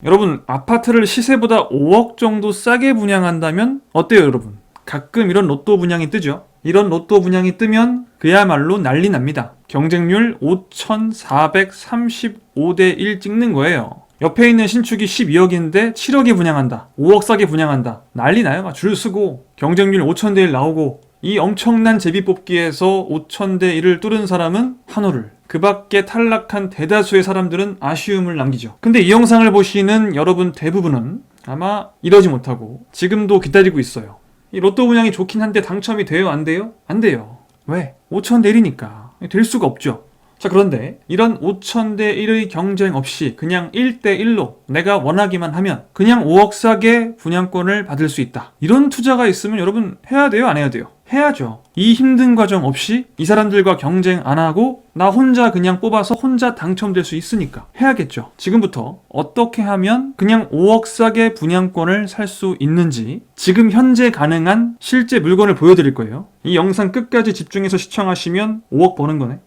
여러분, 아파트를 시세보다 5억 정도 싸게 분양한다면 어때요, 여러분? 가끔 이런 로또 분양이 뜨죠. 이런 로또 분양이 뜨면 그야말로 난리 납니다. 경쟁률 5,435대 1 찍는 거예요. 옆에 있는 신축이 12억인데 7억에 분양한다. 5억 싸게 분양한다. 난리 나요. 줄 서고 경쟁률 5,000대 1 나오고 이 엄청난 제비뽑기에서 5,000대 1을 뚫은 사람은 한우를, 그 밖에 탈락한 대다수의 사람들은 아쉬움을 남기죠. 근데 이 영상을 보시는 여러분 대부분은 아마 이러지 못하고 지금도 기다리고 있어요. 이 로또 분양이 좋긴 한데 당첨이 돼요? 안 돼요? 안 돼요. 왜? 5,000대 1이니까. 될 수가 없죠. 자, 그런데 이런 5,000대 1의 경쟁 없이 그냥 1대 1로 내가 원하기만 하면 그냥 5억 싸게 분양권을 받을 수 있다. 이런 투자가 있으면 여러분 해야 돼요? 안 해야 돼요? 해야죠. 이 힘든 과정 없이 이 사람들과 경쟁 안 하고 나 혼자 그냥 뽑아서 혼자 당첨될 수 있으니까 해야겠죠. 지금부터 어떻게 하면 그냥 5억 싸게 분양권을 살 수 있는지 지금 현재 가능한 실제 물건을 보여드릴 거예요. 이 영상 끝까지 집중해서 시청하시면 5억 버는 거네.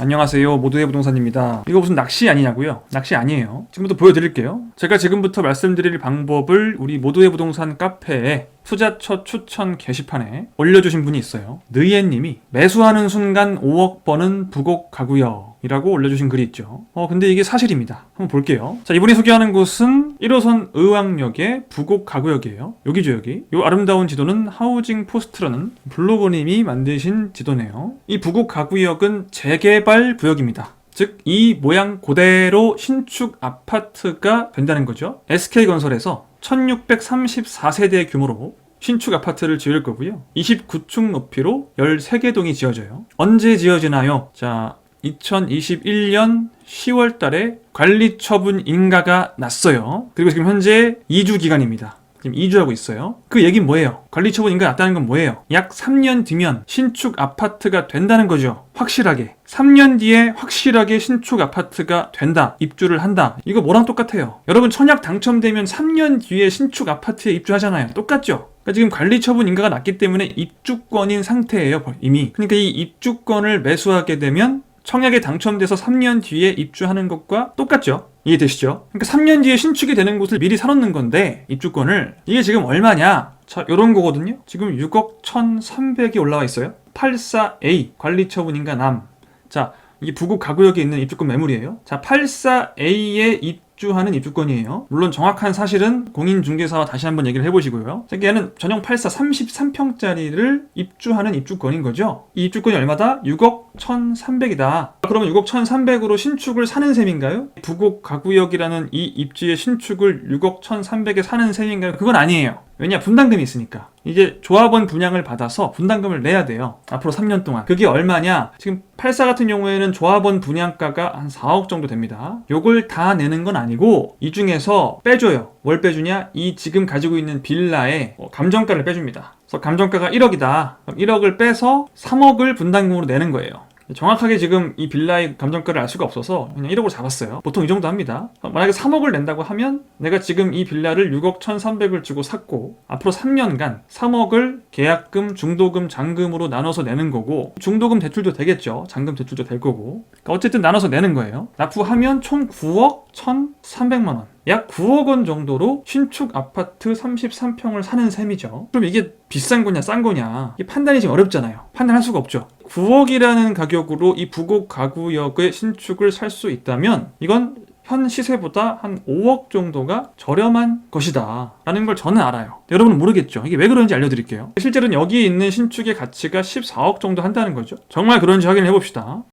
안녕하세요, 모두의 부동산입니다. 이거 무슨 낚시 아니냐고요? 낚시 아니에요. 지금부터 보여드릴게요. 제가 지금부터 말씀드릴 방법을 우리 모두의 부동산 카페에 투자처 추천 게시판에 올려주신 분이 있어요. 느예님이 매수하는 순간 5억 버는 부곡 가구역 이라고 올려주신 글이 있죠. 근데 이게 사실입니다. 한번 볼게요. 자, 이분이 소개하는 곳은 1호선 의왕역의 부곡 가구역이에요. 여기죠, 여기. 이 아름다운 지도는 하우징 포스트라는 블로거님이 만드신 지도네요. 이 부곡 가구역은 재개발 구역입니다. 즉, 이 모양 그대로 신축 아파트가 된다는 거죠. SK건설에서 1634세대 규모로 신축 아파트를 지을 거고요. 29층 높이로 13개 동이 지어져요. 언제 지어지나요? 자, 2021년 10월 달에 관리 처분 인가가 났어요. 그리고 지금 현재 2주 기간입니다. 지금 2주하고 있어요. 그 얘기는 뭐예요? 관리 처분 인가 났다는 건 뭐예요? 약 3년 뒤면 신축 아파트가 된다는 거죠. 확실하게. 3년 뒤에 확실하게 신축 아파트가 된다. 입주를 한다. 이거 뭐랑 똑같아요? 여러분, 청약 당첨되면 3년 뒤에 신축 아파트에 입주하잖아요. 똑같죠? 그러니까 지금 관리 처분 인가가 났기 때문에 입주권인 상태예요, 이미. 그러니까 이 입주권을 매수하게 되면 청약에 당첨돼서 3년 뒤에 입주하는 것과 똑같죠? 이해되시죠? 그러니까 3년 뒤에 신축이 되는 곳을 미리 사놓는 건데 입주권을 이게 지금 얼마냐? 자, 요런 거거든요. 지금 6억 1,300이 올라와 있어요. 84A 관리처분인가 남. 자, 이게 부곡 가구역에 있는 입주권 매물이에요. 자, 84A에 입주하는 입주권이에요. 물론 정확한 사실은 공인중개사와 다시 한번 얘기를 해보시고요. 얘는 전용 84 33평짜리를 입주하는 입주권인 거죠. 이 입주권이 얼마다? 6억 1,300이다. 그러면 6억 1,300으로 신축을 사는 셈인가요? 부곡 가구역이라는 이 입지의 신축을 6억 1,300에 사는 셈인가요? 그건 아니에요. 왜냐? 분담금이 있으니까. 이게 조합원 분양을 받아서 분담금을 내야 돼요. 앞으로 3년 동안. 그게 얼마냐? 지금 84 같은 경우에는 조합원 분양가가 한 4억 정도 됩니다. 요걸 다 내는 건 아니고 이 중에서 빼줘요. 뭘 빼주냐? 이 지금 가지고 있는 빌라의 감정가를 빼줍니다. 그래서 감정가가 1억이다. 그럼 1억을 빼서 3억을 분담금으로 내는 거예요. 정확하게 지금 이 빌라의 감정가를 알 수가 없어서 그냥 1억을 잡았어요. 보통 이 정도 합니다. 만약에 3억을 낸다고 하면 내가 지금 이 빌라를 6억 1,300을 주고 샀고 앞으로 3년간 3억을 계약금, 중도금, 잔금으로 나눠서 내는 거고 중도금 대출도 되겠죠. 잔금 대출도 될 거고 그러니까 어쨌든 나눠서 내는 거예요. 납부하면 총 9억 1,300만 원. 약 9억 원 정도로 신축 아파트 33평을 사는 셈이죠. 그럼 이게 비싼 거냐 싼 거냐 이게 판단이 지금 어렵잖아요. 판단할 수가 없죠. 9억이라는 가격으로 이 부곡 가구역의 신축을 살 수 있다면 이건 현 시세보다 한 5억 정도가 저렴한 것이다 라는 걸 저는 알아요. 여러분은 모르겠죠. 이게 왜 그런지 알려드릴게요. 실제로는 여기에 있는 신축의 가치가 14억 정도 한다는 거죠. 정말 그런지 확인해 봅시다.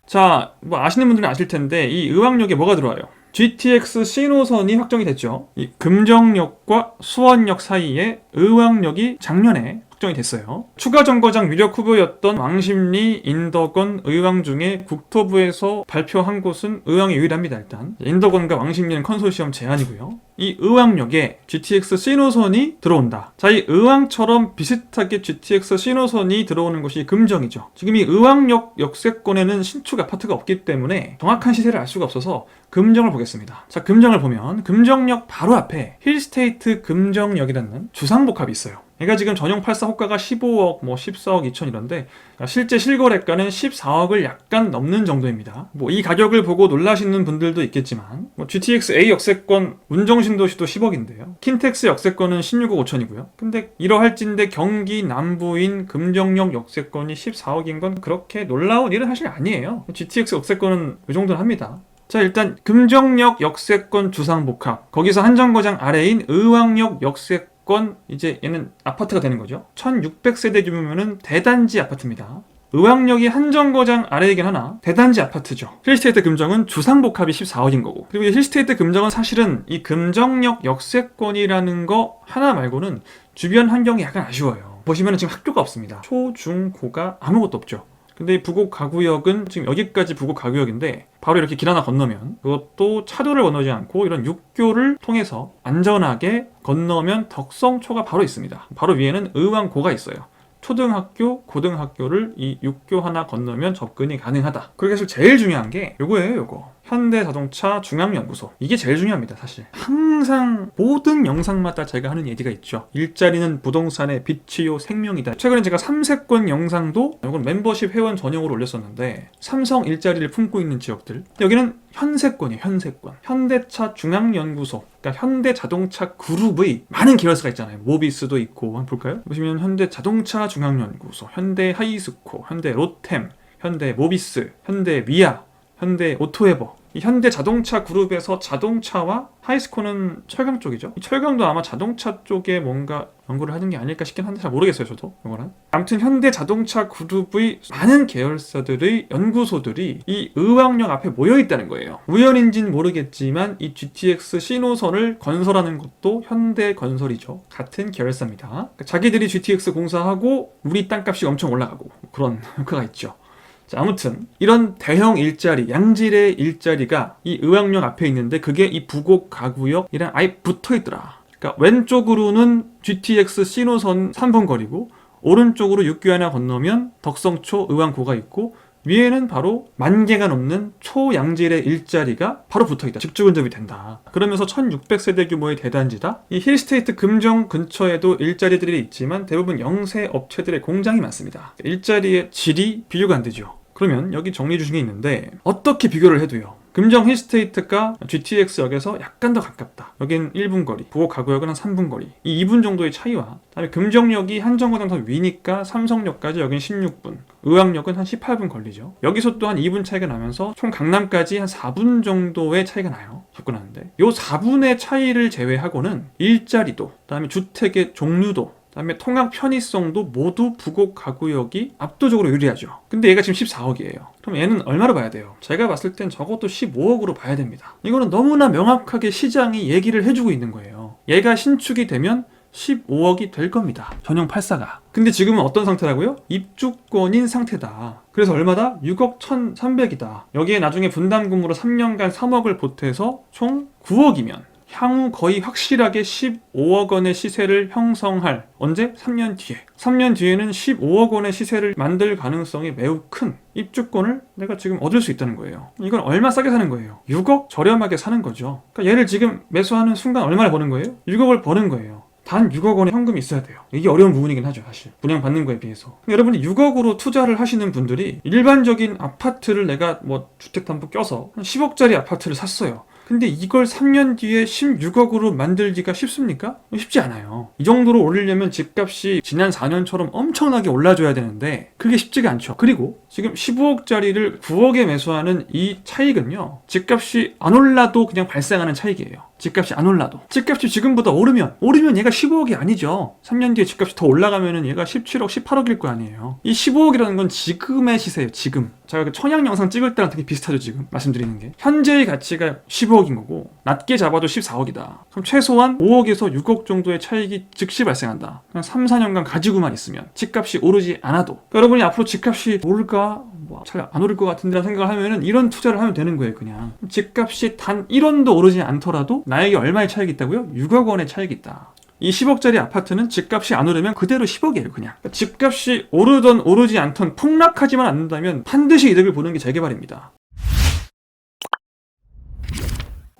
자, 뭐 아시는 분들은 아실 텐데 이 의왕역에 뭐가 들어와요? GTX 신호선이 확정이 됐죠. 이 금정역과 수원역 사이에 의왕역이 작년에 확정이 됐어요. 추가 정거장 유력 후보였던 왕십리, 인덕원, 의왕 중에 국토부에서 발표한 곳은 의왕이 유일합니다. 일단 인덕원과 왕십리는 컨소시엄 제안이고요. 이 의왕역에 GTX 신호선이 들어온다. 자, 이 의왕처럼 비슷하게 GTX 신호선이 들어오는 곳이 금정이죠. 지금 이 의왕역 역세권에는 신축 아파트가 없기 때문에 정확한 시세를 알 수가 없어서 금정을 보겠습니다. 자, 금정을 보면 금정역 바로 앞에 힐스테이트 금정역이라는 주상복합이 있어요. 얘가 지금 전용 84 호가가 15억, 뭐 14억 2천 이런데 실제 실거래가는 14억을 약간 넘는 정도입니다. 뭐 이 가격을 보고 놀라시는 분들도 있겠지만 뭐 GTX A 역세권 운정신도시도 10억인데요. 킨텍스 역세권은 16억 5천이고요. 근데 이러할진데 경기 남부인 금정역 역세권이 14억인 건 그렇게 놀라운 일은 사실 아니에요. GTX 역세권은 이 정도는 합니다. 자, 일단 금정역 역세권 주상복합, 거기서 한정거장 아래인 의왕역 역세권, 이제 얘는 아파트가 되는 거죠. 1600세대 규모면은 대단지 아파트입니다. 의왕역이 한정거장 아래이긴 하나 대단지 아파트죠. 힐스테이트 금정은 주상복합이 14억인 거고, 그리고 이 힐스테이트 금정은 사실은 이 금정역 역세권이라는 거 하나 말고는 주변 환경이 약간 아쉬워요. 보시면 지금 학교가 없습니다. 초, 중, 고가 아무것도 없죠. 근데 이 부곡 가구역은 지금 여기까지 부곡 가구역인데 바로 이렇게 길 하나 건너면, 그것도 차도를 건너지 않고 이런 육교를 통해서 안전하게 건너면 덕성초가 바로 있습니다. 바로 위에는 의왕고가 있어요. 초등학교, 고등학교를 이 육교 하나 건너면 접근이 가능하다. 그래서 제일 중요한 게 요거예요, 요거. 현대자동차 중앙연구소. 이게 제일 중요합니다, 사실. 항상 모든 영상마다 제가 하는 얘기가 있죠. 일자리는 부동산의 빛이요 생명이다. 최근에 제가 삼세권 영상도 이건 멤버십 회원 전용으로 올렸었는데, 삼성 일자리를 품고 있는 지역들, 여기는 현세권이에요. 현세권. 현대차 중앙연구소, 그러니까 현대자동차 그룹의 많은 계열사가 있잖아요. 모비스도 있고. 한번 볼까요? 보시면 현대자동차 중앙연구소, 현대하이스코, 현대로템, 현대모비스, 현대미아, 현대오토에버. 이 현대자동차 그룹에서 자동차와 하이스코는 철강 쪽이죠. 이 철강도 아마 자동차 쪽에 뭔가 연구를 하는 게 아닐까 싶긴 한데 잘 모르겠어요, 저도. 이거는. 아무튼 현대자동차 그룹의 많은 계열사들의 연구소들이 이 의왕역 앞에 모여 있다는 거예요. 우연인지는 모르겠지만 이 GTX 신호선을 건설하는 것도 현대건설이죠. 같은 계열사입니다. 그러니까 자기들이 GTX 공사하고 우리 땅값이 엄청 올라가고 그런 효과가 있죠. 자, 아무튼 이런 대형 일자리, 양질의 일자리가 이 의왕역 앞에 있는데 그게 이 부곡 가구역이랑 아예 붙어있더라. 그러니까 왼쪽으로는 GTX 신호선 3분 거리고 오른쪽으로 육교 하나 건너면 덕성초 의왕고가 있고 위에는 바로 10,000개가 넘는 초양질의 일자리가 바로 붙어있다. 직주근접이 된다. 그러면서 1600세대 규모의 대단지다. 이 힐스테이트 금정 근처에도 일자리들이 있지만 대부분 영세 업체들의 공장이 많습니다. 일자리의 질이 비교가 안 되죠. 그러면 여기 정리해 주신 게 있는데 어떻게 비교를 해도요. 금정 힐스테이트가 GTX역에서 약간 더 가깝다. 여긴 1분 거리, 부곡 가구역은 한 3분 거리. 이 2분 정도의 차이와 그다음에 금정역이 한정거장 더 위니까 삼성역까지 여긴 16분, 의왕역은 한 18분 걸리죠. 여기서 또 한 2분 차이가 나면서 총 강남까지 한 4분 정도의 차이가 나요. 접근하는데 요 4분의 차이를 제외하고는 일자리도, 그다음에 주택의 종류도, 그다음에 통학 편의성도 모두 부곡 가구역이 압도적으로 유리하죠. 근데 얘가 지금 14억이에요. 그럼 얘는 얼마로 봐야 돼요? 제가 봤을 땐 적어도 15억으로 봐야 됩니다. 이거는 너무나 명확하게 시장이 얘기를 해주고 있는 거예요. 얘가 신축이 되면 15억이 될 겁니다. 전용 84가. 근데 지금은 어떤 상태라고요? 입주권인 상태다. 그래서 얼마다? 6억 1,300이다. 여기에 나중에 분담금으로 3년간 3억을 보태서 총 9억이면 향후 거의 확실하게 15억 원의 시세를 형성할, 언제? 3년 뒤에. 3년 뒤에는 15억 원의 시세를 만들 가능성이 매우 큰 입주권을 내가 지금 얻을 수 있다는 거예요. 이건 얼마 싸게 사는 거예요? 6억 저렴하게 사는 거죠. 그러니까 얘를 지금 매수하는 순간 얼마나 버는 거예요? 6억을 버는 거예요. 단 6억 원의 현금이 있어야 돼요. 이게 어려운 부분이긴 하죠, 사실. 분양받는 거에 비해서. 여러분이 6억으로 투자를 하시는 분들이 일반적인 아파트를 내가 뭐 주택담보 껴서 한 10억짜리 아파트를 샀어요. 근데 이걸 3년 뒤에 16억으로 만들기가 쉽습니까? 쉽지 않아요. 이 정도로 오르려면 집값이 지난 4년처럼 엄청나게 올라줘야 되는데 그게 쉽지가 않죠. 그리고 지금 15억짜리를 9억에 매수하는 이 차익은요, 집값이 안 올라도 그냥 발생하는 차익이에요. 집값이 안 올라도. 집값이 지금보다 오르면 얘가 15억이 아니죠. 3년 뒤에 집값이 더 올라가면은 얘가 17억, 18억일 거 아니에요. 이 15억이라는 건 지금의 시세예요, 지금. 제가 그 청약 영상 찍을 때랑 되게 비슷하죠, 지금. 말씀드리는 게. 현재의 가치가 15억인 거고, 낮게 잡아도 14억이다. 그럼 최소한 5억에서 6억 정도의 차익이 즉시 발생한다. 그냥 3, 4년간 가지고만 있으면. 집값이 오르지 않아도. 그러니까 여러분이 앞으로 집값이 오를까? 잘 안 오를 것 같은데라는 생각을 하면은 이런 투자를 하면 되는 거예요, 그냥. 집값이 단 1원도 오르지 않더라도 나에게 얼마의 차익이 있다고요? 6억 원의 차익이 있다. 이 10억짜리 아파트는 집값이 안 오르면 그대로 10억이에요, 그냥. 그러니까 집값이 오르던 오르지 않던 폭락하지만 않는다면 반드시 이득을 보는 게 재개발입니다.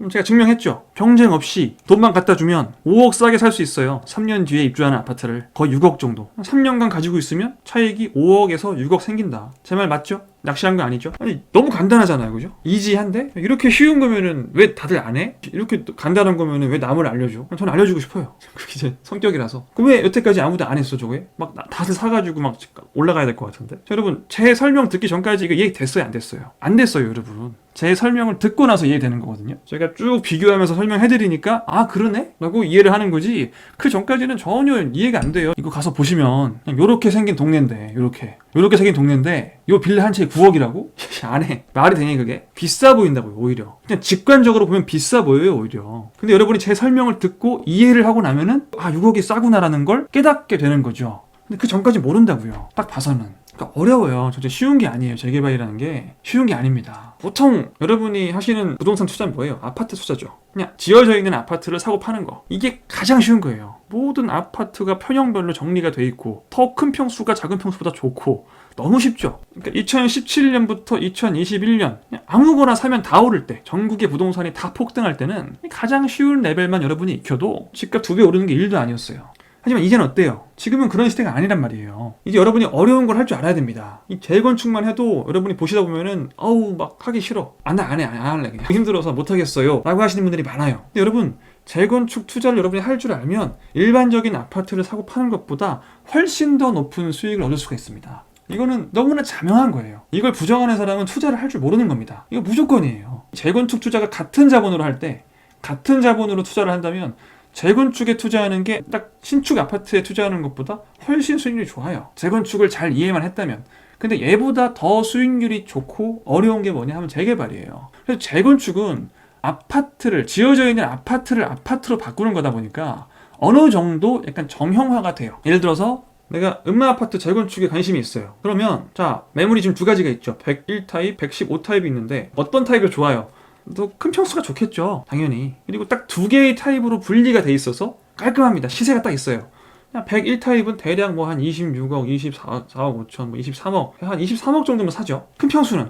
그럼 제가 증명했죠. 경쟁 없이 돈만 갖다 주면 5억 싸게 살 수 있어요. 3년 뒤에 입주하는 아파트를 거의 6억 정도. 3년간 가지고 있으면 차익이 5억에서 6억 생긴다. 제 말 맞죠? 낚시한 거 아니죠? 아니 너무 간단하잖아요, 그죠? 이지한데 이렇게 쉬운 거면은 왜 다들 안 해? 이렇게 간단한 거면은 왜 남을 알려줘? 저는 알려주고 싶어요. 그게 제 성격이라서. 그럼 왜 여태까지 아무도 안 했어, 저게? 막 다들 사가지고 막 올라가야 될 것 같은데. 자, 여러분 제 설명 듣기 전까지 이거 이해 됐어요, 안 됐어요? 안 됐어요, 여러분. 제 설명을 듣고 나서 이해되는 거거든요. 제가 쭉 비교하면서 설명해드리니까 아 그러네? 라고 이해를 하는 거지 그 전까지는 전혀 이해가 안 돼요. 이거 가서 보시면 그냥 요렇게 생긴 동네인데 요렇게 생긴 동네인데 요 빌라 한 채에 9억이라고? 안 해. 말이 되니 그게? 비싸 보인다고요, 오히려. 그냥 직관적으로 보면 비싸 보여요, 오히려. 근데 여러분이 제 설명을 듣고 이해를 하고 나면은 아 6억이 싸구나라는 걸 깨닫게 되는 거죠. 근데 그 전까지 모른다고요. 딱 봐서는. 그러니까 어려워요. 진짜 쉬운 게 아니에요. 재개발이라는 게 쉬운 게 아닙니다. 보통 여러분이 하시는 부동산 투자는 뭐예요? 아파트 투자죠. 그냥 지어져 있는 아파트를 사고 파는 거. 이게 가장 쉬운 거예요. 모든 아파트가 평형별로 정리가 돼 있고 더 큰 평수가 작은 평수보다 좋고 너무 쉽죠. 그러니까 2017년부터 2021년 그냥 아무거나 사면 다 오를 때, 전국의 부동산이 다 폭등할 때는 가장 쉬운 레벨만 여러분이 익혀도 집값 2배 오르는 게 1도 아니었어요. 하지만 이제는 어때요? 지금은 그런 시대가 아니란 말이에요. 이제 여러분이 어려운 걸 할 줄 알아야 됩니다. 이 재건축만 해도 여러분이 보시다 보면은 어우 막 하기 싫어. 안 할래 그냥. 힘들어서 못 하겠어요 라고 하시는 분들이 많아요. 근데 여러분 재건축 투자를 여러분이 할 줄 알면 일반적인 아파트를 사고 파는 것보다 훨씬 더 높은 수익을 얻을 수가 있습니다. 이거는 너무나 자명한 거예요. 이걸 부정하는 사람은 투자를 할 줄 모르는 겁니다. 이거 무조건이에요. 재건축 투자가 같은 자본으로 할 때 같은 자본으로 투자를 한다면 재건축에 투자하는 게 딱 신축 아파트에 투자하는 것보다 훨씬 수익률이 좋아요. 재건축을 잘 이해만 했다면. 근데 얘보다 더 수익률이 좋고 어려운 게 뭐냐 하면 재개발이에요. 그래서 재건축은 아파트를, 지어져 있는 아파트를 아파트로 바꾸는 거다 보니까 어느 정도 약간 정형화가 돼요. 예를 들어서 내가 음마아파트 재건축에 관심이 있어요. 그러면 자 매물이 지금 두 가지가 있죠. 101타입, 115타입이 있는데 어떤 타입이 좋아요? 더 큰 평수가 좋겠죠, 당연히. 그리고 딱 두 개의 타입으로 분리가 돼 있어서 깔끔합니다. 시세가 딱 있어요. 101타입은 대략 뭐 한 26억, 24억 5천, 뭐 23억, 한 23억 정도면 사죠. 큰 평수는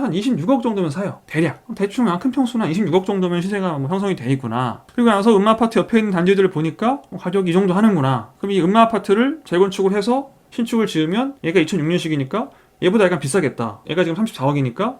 한 26억 정도면 사요. 대략. 대충 큰 평수는 한 26억 정도면 시세가 뭐 형성이 돼 있구나. 그리고 나서 음마아파트 옆에 있는 단지들을 보니까 가격이 이 정도 하는구나. 그럼 이 음마아파트를 재건축을 해서 신축을 지으면 얘가 2006년식이니까 얘보다 약간 비싸겠다. 얘가 지금 34억이니까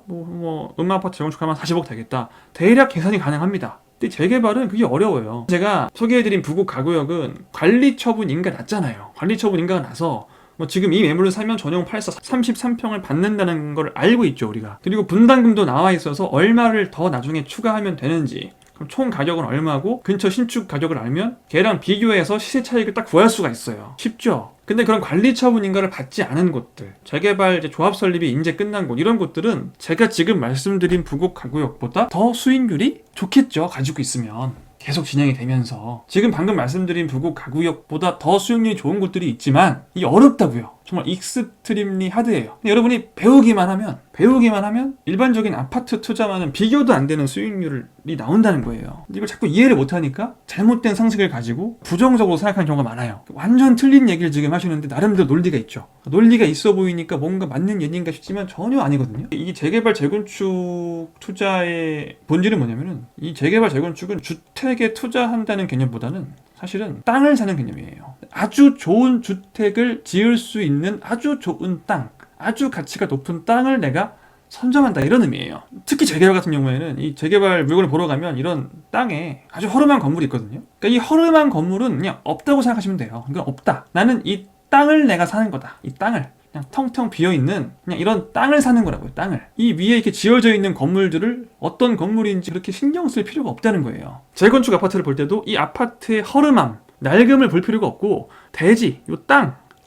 음마아파트 재건축하면 40억 되겠다. 대략 계산이 가능합니다. 근데 재개발은 그게 어려워요. 제가 소개해드린 부곡 가구역은 관리처분 인가가 났잖아요. 관리처분 인가가 나서 뭐 지금 이 매물을 사면 전용 84 33평을 받는다는 걸 알고 있죠, 우리가. 그리고 분담금도 나와 있어서 얼마를 더 나중에 추가하면 되는지, 그럼 총 가격은 얼마고 근처 신축 가격을 알면 걔랑 비교해서 시세 차익을 딱 구할 수가 있어요. 쉽죠? 근데 그런 관리처분 인가를 받지 않은 곳들, 재개발 이제 조합 설립이 이제 끝난 곳, 이런 곳들은 제가 지금 말씀드린 부곡 가구역보다 더 수익률이 좋겠죠, 가지고 있으면. 계속 진행이 되면서. 지금 방금 말씀드린 부곡 가구역보다 더 수익률이 좋은 곳들이 있지만 이게 어렵다고요. 정말 익스트림리 하드예요. 근데 여러분이 배우기만 하면 일반적인 아파트 투자와는 비교도 안 되는 수익률이 나온다는 거예요. 근데 이걸 자꾸 이해를 못하니까 잘못된 상식을 가지고 부정적으로 생각하는 경우가 많아요. 완전 틀린 얘기를 지금 하시는데 나름대로 논리가 있죠. 논리가 있어 보이니까 뭔가 맞는 얘기인가 싶지만 전혀 아니거든요. 이 재개발 재건축 투자의 본질은 뭐냐면은 이 재개발 재건축은 주택에 투자한다는 개념보다는 사실은 땅을 사는 개념이에요. 아주 좋은 주택을 지을 수 있는 아주 좋은 땅, 아주 가치가 높은 땅을 내가 선점한다, 이런 의미예요. 특히 재개발 같은 경우에는 이 재개발 물건을 보러 가면 이런 땅에 아주 허름한 건물이 있거든요. 그러니까 이 허름한 건물은 그냥 없다고 생각하시면 돼요. 그러니까 없다. 나는 이 땅을 내가 사는 거다. 이 땅을. 그냥 텅텅 비어있는 그냥 이런 땅을 사는 거라고요. 땅을. 이 위에 이렇게 지어져 있는 건물들을 어떤 건물인지 그렇게 신경 쓸 필요가 없다는 거예요. 재건축 아파트를 볼 때도 이 아파트의 허름함, 낡음을 볼 필요가 없고 대지,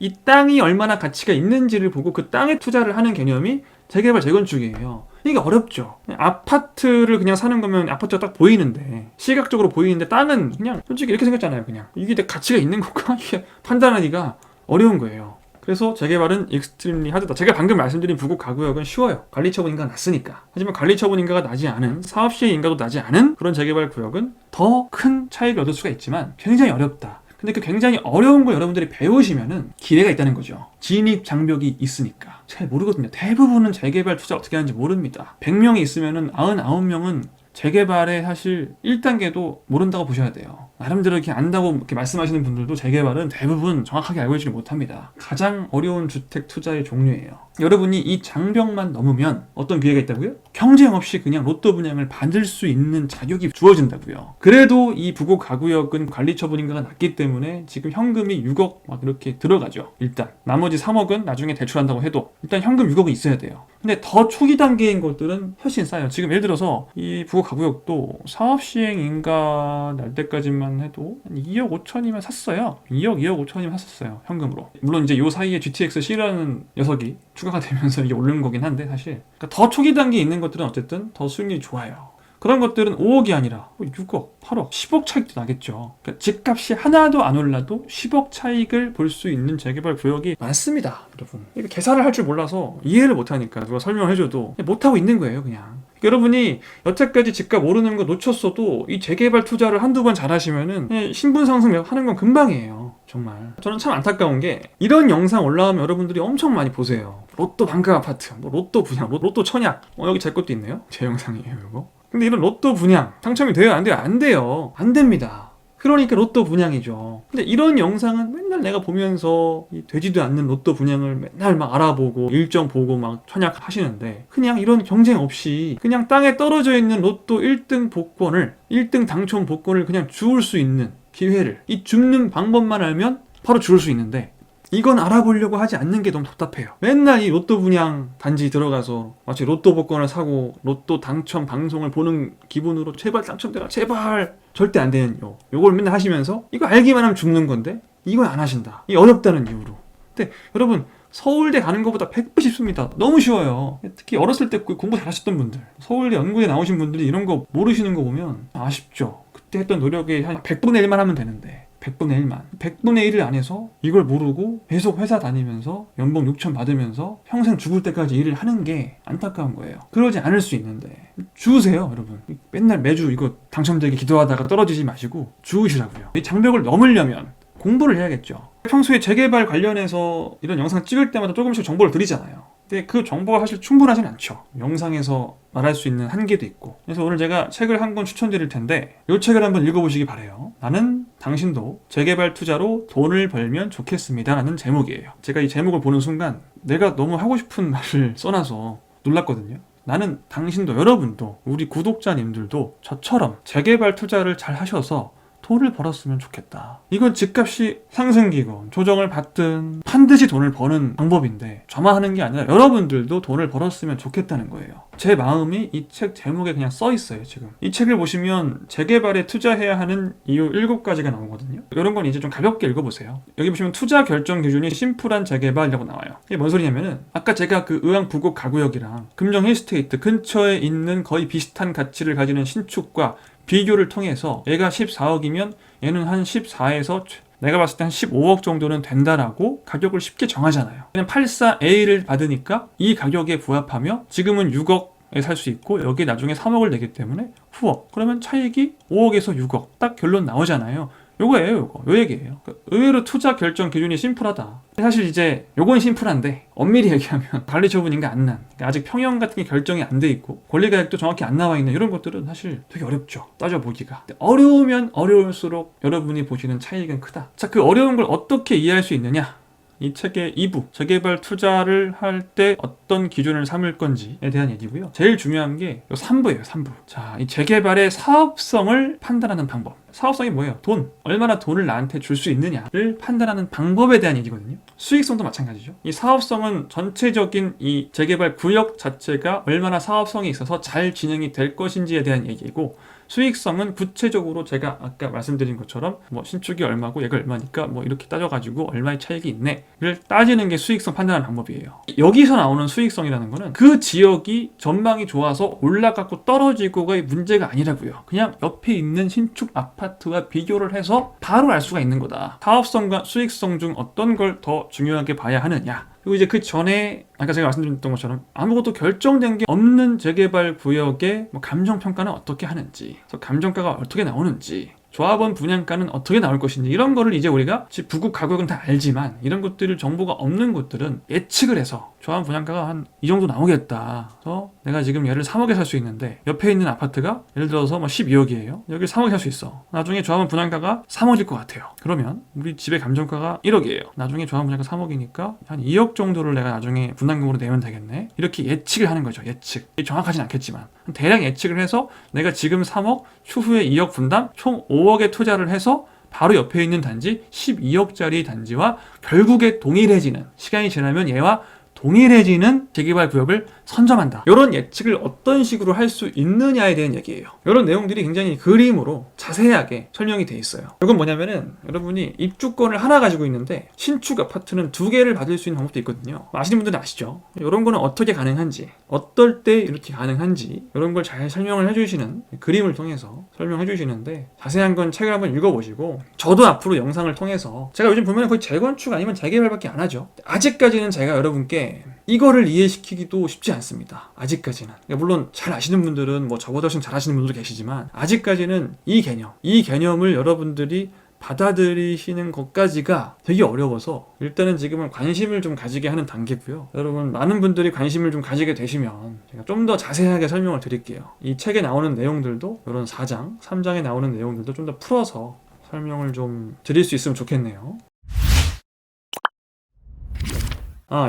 이 땅이 얼마나 가치가 있는지를 보고 그 땅에 투자를 하는 개념이 재개발 재건축이에요. 이게 어렵죠. 아파트를 그냥 사는 거면 아파트가 딱 보이는데, 시각적으로 보이는데, 땅은 그냥 솔직히 이렇게 생겼잖아요. 그냥 이게 가치가 있는 것과 이게 판단하기가 어려운 거예요. 그래서 재개발은 익스트림리 하드다. 제가 방금 말씀드린 부곡 가구역은 쉬워요. 관리처분 인가가 났으니까. 하지만 관리처분 인가가 나지 않은, 사업시행 인가도 나지 않은 그런 재개발 구역은 더 큰 차익을 얻을 수가 있지만 굉장히 어렵다. 근데 그 굉장히 어려운 걸 여러분들이 배우시면은 기회가 있다는 거죠. 진입 장벽이 있으니까. 잘 모르거든요. 대부분은 재개발 투자 어떻게 하는지 모릅니다. 100명이 있으면은 99명은 재개발의 사실 1단계도 모른다고 보셔야 돼요. 나름대로 이렇게 안다고 이렇게 말씀하시는 분들도 재개발은 대부분 정확하게 알고 있지 못합니다. 가장 어려운 주택 투자의 종류예요. 여러분이 이 장벽만 넘으면 어떤 기회가 있다고요? 경쟁 없이 그냥 로또 분양을 받을 수 있는 자격이 주어진다고요. 그래도 이 부곡 가구역은 관리 처분인가가 낮기 때문에 지금 현금이 6억 막 이렇게 들어가죠. 일단 나머지 3억은 나중에 대출한다고 해도 일단 현금 6억은 있어야 돼요. 근데 더 초기 단계인 것들은 훨씬 싸요. 지금 예를 들어서 이 부곡 가구역도 사업 시행 인가 날 때까지만 해도 한 2억 5천이면 샀어요. 2억 5천이면 샀었어요. 현금으로. 물론 이제 요 사이에 GTX-C라는 녀석이 추가가 되면서 이게 오른 거긴 한데 사실 그러니까 더 초기 단계에 있는 것들은 어쨌든 더 수익률이 좋아요. 그런 것들은 5억이 아니라 6억, 8억, 10억 차익도 나겠죠. 그러니까 집값이 하나도 안 올라도 10억 차익을 볼 수 있는 재개발 구역이 많습니다, 여러분. 이거 계산을 할 줄 몰라서 이해를 못하니까 누가 설명을 해줘도 못하고 있는 거예요, 그냥. 여러분이 여태까지 집값 오르는 거 놓쳤어도 이 재개발 투자를 한두 번 잘하시면은 신분 상승하는 건 금방이에요. 정말. 저는 참 안타까운 게 이런 영상 올라오면 여러분들이 엄청 많이 보세요. 로또 반값 아파트, 뭐 로또 분양, 로또 청약. 여기 제 것도 있네요. 제 영상이에요, 이거. 근데 이런 로또 분양 당첨이 돼요? 안 돼요? 안 돼요. 안 됩니다. 그러니까 로또 분양이죠. 근데 이런 영상은 맨날 내가 보면서 이 되지도 않는 로또 분양을 맨날 막 알아보고 일정 보고 막 청약하시는데 그냥 이런 경쟁 없이 그냥 땅에 떨어져 있는 로또 1등 복권을 1등 당첨 복권을 그냥 주울 수 있는 기회를 이 줍는 방법만 알면 바로 주울 수 있는데 이건 알아보려고 하지 않는 게 너무 답답해요. 맨날 이 로또 분양 단지 들어가서 마치 로또 복권을 사고 로또 당첨 방송을 보는 기분으로 제발 당첨되라 제발 절대 안 되는 요걸 맨날 하시면서 이거 알기만 하면 죽는 건데 이건 안 하신다. 이 어렵다는 이유로. 근데 여러분 서울대 가는 것보다 100배 쉽습니다. 너무 쉬워요. 특히 어렸을 때 공부 잘하셨던 분들 서울대 연구에 나오신 분들이 이런 거 모르시는 거 보면 아쉽죠. 그때 했던 노력의 한 100분의 1만 하면 되는데 100분의 1만 100분의 1을 안 해서 이걸 모르고 계속 회사 다니면서 연봉 6천 받으면서 평생 죽을 때까지 일을 하는 게 안타까운 거예요. 그러지 않을 수 있는데 주우세요, 여러분. 맨날 매주 이거 당첨되게 기도하다가 떨어지지 마시고 주우시라고요. 이 장벽을 넘으려면 공부를 해야겠죠. 평소에 재개발 관련해서 이런 영상 찍을 때마다 조금씩 정보를 드리잖아요. 근데 그 정보가 사실 충분하진 않죠. 영상에서 말할 수 있는 한계도 있고. 그래서 오늘 제가 책을 한 권 추천드릴 텐데 이 책을 한번 읽어보시기 바래요. 나는 당신도 재개발 투자로 돈을 벌면 좋겠습니다 라는 제목이에요. 제가 이 제목을 보는 순간 내가 너무 하고 싶은 말을 써놔서 놀랐거든요. 나는 당신도 여러분도 우리 구독자님들도 저처럼 재개발 투자를 잘 하셔서 돈을 벌었으면 좋겠다. 이건 집값이 상승기건 조정을 받든 반드시 돈을 버는 방법인데 저만 하는 게 아니라 여러분들도 돈을 벌었으면 좋겠다는 거예요. 제 마음이 이 책 제목에 그냥 써 있어요. 지금 이 책을 보시면 재개발에 투자해야 하는 이유 7가지가 나오거든요. 이런 건 이제 좀 가볍게 읽어보세요. 여기 보시면 투자 결정 기준이 심플한 재개발이라고 나와요. 이게 뭔 소리냐면은 아까 제가 그 의왕 부곡 가구역이랑 금정 힐스테이트 근처에 있는 거의 비슷한 가치를 가지는 신축과 비교를 통해서 얘가 14억이면 얘는 한 14에서 내가 봤을 때 한 15억 정도는 된다라고 가격을 쉽게 정하잖아요. 그냥 84A를 받으니까 이 가격에 부합하며 지금은 6억에 살 수 있고 여기에 나중에 3억을 내기 때문에 후억. 그러면 차익이 5억에서 6억. 딱 결론 나오잖아요. 요거예요, 요거. 요 얘기예요. 그러니까 의외로 투자 결정 기준이 심플하다. 사실 이제 요건 심플한데 엄밀히 얘기하면 관리 처분인가 안 난, 그러니까 아직 평형 같은 게 결정이 안 돼 있고 권리가액도 정확히 안 나와 있는 이런 것들은 사실 되게 어렵죠. 따져보기가. 어려우면 어려울수록 여러분이 보시는 차이가 크다. 자, 그 어려운 걸 어떻게 이해할 수 있느냐? 이 책의 2부, 재개발 투자를 할 때 어떤 기준을 삼을 건지에 대한 얘기고요. 제일 중요한 게 3부예요, 3부. 자, 이 재개발의 사업성을 판단하는 방법. 사업성이 뭐예요? 돈. 얼마나 돈을 나한테 줄 수 있느냐를 판단하는 방법에 대한 얘기거든요. 수익성도 마찬가지죠. 이 사업성은 전체적인 이 재개발 구역 자체가 얼마나 사업성이 있어서 잘 진행이 될 것인지에 대한 얘기고, 수익성은 구체적으로 제가 아까 말씀드린 것처럼 뭐 신축이 얼마고 얘가 얼마니까 뭐 이렇게 따져가지고 얼마의 차익이 있네를 따지는 게 수익성 판단하는 방법이에요. 여기서 나오는 수익성이라는 거는 그 지역이 전망이 좋아서 올라가고 떨어지고가 문제가 아니라고요. 그냥 옆에 있는 신축 아파트와 비교를 해서 바로 알 수가 있는 거다. 사업성과 수익성 중 어떤 걸 더 중요하게 봐야 하느냐. 그리고 이제 그 전에 아까 제가 말씀드렸던 것처럼 아무것도 결정된 게 없는 재개발 구역의 뭐 감정평가는 어떻게 하는지, 그래서 감정가가 어떻게 나오는지, 조합원 분양가는 어떻게 나올 것인지, 이런 거를 이제 우리가 부곡 가구역은 다 알지만 이런 것들을 정보가 없는 곳들은 예측을 해서 좋아하는 분양가가 한 이 정도 나오겠다. 그래서 내가 지금 얘를 3억에 살 수 있는데 옆에 있는 아파트가 예를 들어서 뭐 12억이에요. 여기를 3억에 살 수 있어. 나중에 좋아하는 분양가가 3억일 것 같아요. 그러면 우리 집의 감정가가 1억이에요. 나중에 좋아하는 분양가 3억이니까 한 2억 정도를 내가 나중에 분담금으로 내면 되겠네. 이렇게 예측을 하는 거죠. 예측. 정확하진 않겠지만 대략 예측을 해서 내가 지금 3억, 추후에 2억 분담, 총 5억에 투자를 해서 바로 옆에 있는 단지 12억짜리 단지와 결국에 동일해지는, 시간이 지나면 얘와 동일해지는 재개발 구역을 선점한다. 이런 예측을 어떤 식으로 할 수 있느냐에 대한 얘기예요. 이런 내용들이 굉장히 그림으로 자세하게 설명이 돼 있어요. 이건 뭐냐면은 여러분이 입주권을 하나 가지고 있는데 신축 아파트는 2개를 받을 수 있는 방법도 있거든요. 아시는 분들은 아시죠? 이런 거는 어떻게 가능한지, 어떨 때 이렇게 가능한지 이런 걸 잘 설명을 해주시는, 그림을 통해서 설명해 주시는데, 자세한 건 책을 한번 읽어보시고, 저도 앞으로 영상을 통해서, 제가 요즘 보면 거의 재건축 아니면 재개발밖에 안 하죠. 아직까지는 제가 여러분께 이거를 이해시키기도 쉽지 않습니다. 아직까지는. 그러니까 물론 잘 아시는 분들은 뭐 저보다 훨씬 잘 아시는 분들도 계시지만, 아직까지는 이 개념을 여러분들이 받아들이시는 것까지가 되게 어려워서, 일단은 지금은 관심을 좀 가지게 하는 단계고요. 여러분 많은 분들이 관심을 좀 가지게 되시면 제가 좀 더 자세하게 설명을 드릴게요. 이 책에 나오는 내용들도, 이런 4장, 3장에 나오는 내용들도 좀 더 풀어서 설명을 좀 드릴 수 있으면 좋겠네요.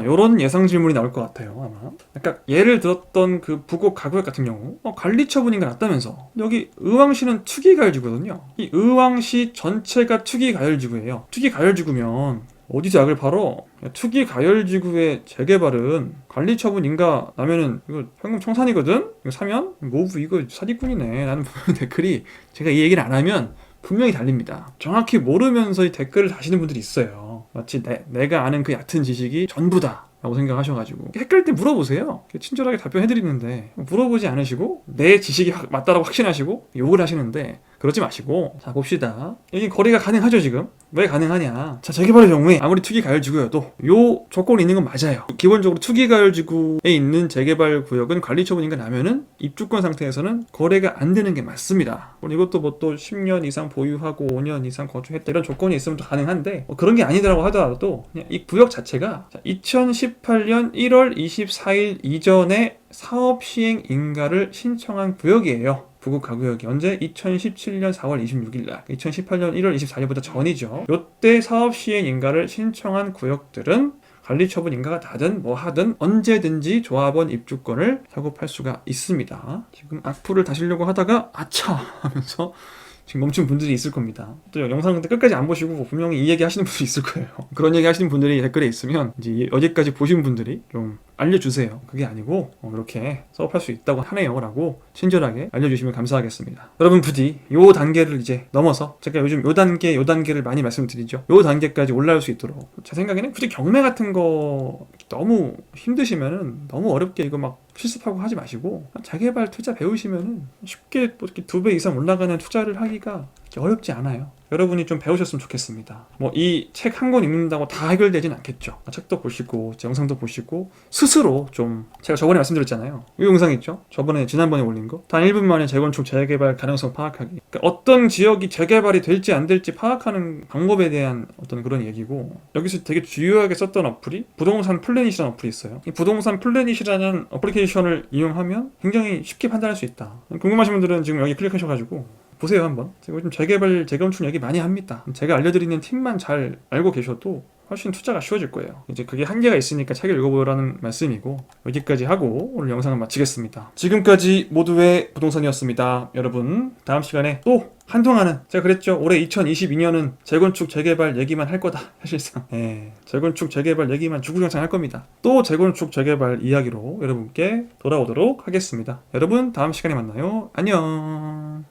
요런 예상 질문이 나올 것 같아요, 아마. 그러니까 예를 들었던 그 부곡 가구역 같은 경우, 관리 처분인가 났다면서. 여기 의왕시는 투기가열지구거든요. 이 의왕시 전체가 투기가열지구예요. 투기가열지구면 어디서 약을 팔어? 투기가열지구의 재개발은 관리 처분 인가 나면은 이거 현금 청산이거든? 이거 사면? 모부 이거 사기꾼이네. 라는 댓글이, 제가 이 얘기를 안 하면 분명히 달립니다. 정확히 모르면서 이 댓글을 다시는 분들이 있어요. 마치 내가 아는 그 얕은 지식이 전부다 라고 생각하셔가지고, 헷갈릴 때 물어보세요. 친절하게 답변해드리는데 물어보지 않으시고 내 지식이 맞다라고 확신하시고 욕을 하시는데, 그러지 마시고, 자 봅시다. 여기 거래가 가능하죠. 지금 왜 가능하냐. 자, 재개발의 경우에 아무리 투기가열지구여도 요 조건이 있는 건 맞아요. 기본적으로 투기가열지구에 있는 재개발 구역은 관리처분인가 나면은 입주권 상태에서는 거래가 안 되는 게 맞습니다. 이것도 뭐 또 10년 이상 보유하고 5년 이상 거주했다 이런 조건이 있으면 또 가능한데, 그런 게 아니더라고 하더라도 그냥 이 구역 자체가 2018년 1월 24일 이전에 사업 시행 인가를 신청한 구역이에요. 부곡 가구역이 언제? 2017년 4월 26일 날, 2018년 1월 24일보다 전이죠. 요때 사업 시행 인가를 신청한 구역들은 관리처분 인가가 다든 뭐 하든 언제든지 조합원 입주권을 사고 팔 수가 있습니다. 지금 악플을 다시려고 하다가 아차 하면서 지금 멈춘 분들이 있을 겁니다. 또 영상 끝까지 안 보시고 분명히 이 얘기 하시는 분들이 있을 거예요. 그런 얘기 하시는 분들이 댓글에 있으면 이제 여기까지 보신 분들이 좀 알려주세요. 그게 아니고 이렇게 사업할 수 있다고 하네요 라고 친절하게 알려주시면 감사하겠습니다. 여러분 부디 요 단계를 이제 넘어서, 제가 요즘 요 단계를 많이 말씀드리죠. 요 단계까지 올라올 수 있도록, 제 생각에는 굳이 경매 같은 거 너무 힘드시면은 너무 어렵게 이거 막 실습하고 하지 마시고, 재개발 투자 배우시면은 쉽게 뭐 이렇게 2배 이상 올라가는 투자를 하기가 어렵지 않아요. 여러분이 좀 배우셨으면 좋겠습니다. 뭐 이 책 한 권 읽는다고 다 해결되진 않겠죠. 책도 보시고 영상도 보시고 스스로 좀, 제가 저번에 말씀드렸잖아요. 이 영상 있죠? 지난번에 올린 거. 단 1분 만에 재건축 재개발 가능성 파악하기. 그러니까 어떤 지역이 재개발이 될지 안 될지 파악하는 방법에 대한 어떤 그런 얘기고, 여기서 되게 주요하게 썼던 어플이 부동산 플래닛이라는 어플이 있어요. 이 부동산 플래닛이라는 어플리케이션을 이용하면 굉장히 쉽게 판단할 수 있다. 궁금하신 분들은 지금 여기 클릭하셔가지고 보세요 한번. 제가 요즘 재개발, 재건축 얘기 많이 합니다. 제가 알려드리는 팁만 잘 알고 계셔도 훨씬 투자가 쉬워질 거예요. 이제 그게 한계가 있으니까 책을 읽어보라는 말씀이고, 여기까지 하고 오늘 영상을 마치겠습니다. 지금까지 모두의 부동산이었습니다. 여러분 다음 시간에 또 한동안은, 제가 그랬죠, 올해 2022년은 재건축 재개발 얘기만 할 거다. 사실상 재건축 재개발 얘기만 주구장창 할 겁니다. 또 재건축 재개발 이야기로 여러분께 돌아오도록 하겠습니다. 여러분 다음 시간에 만나요. 안녕.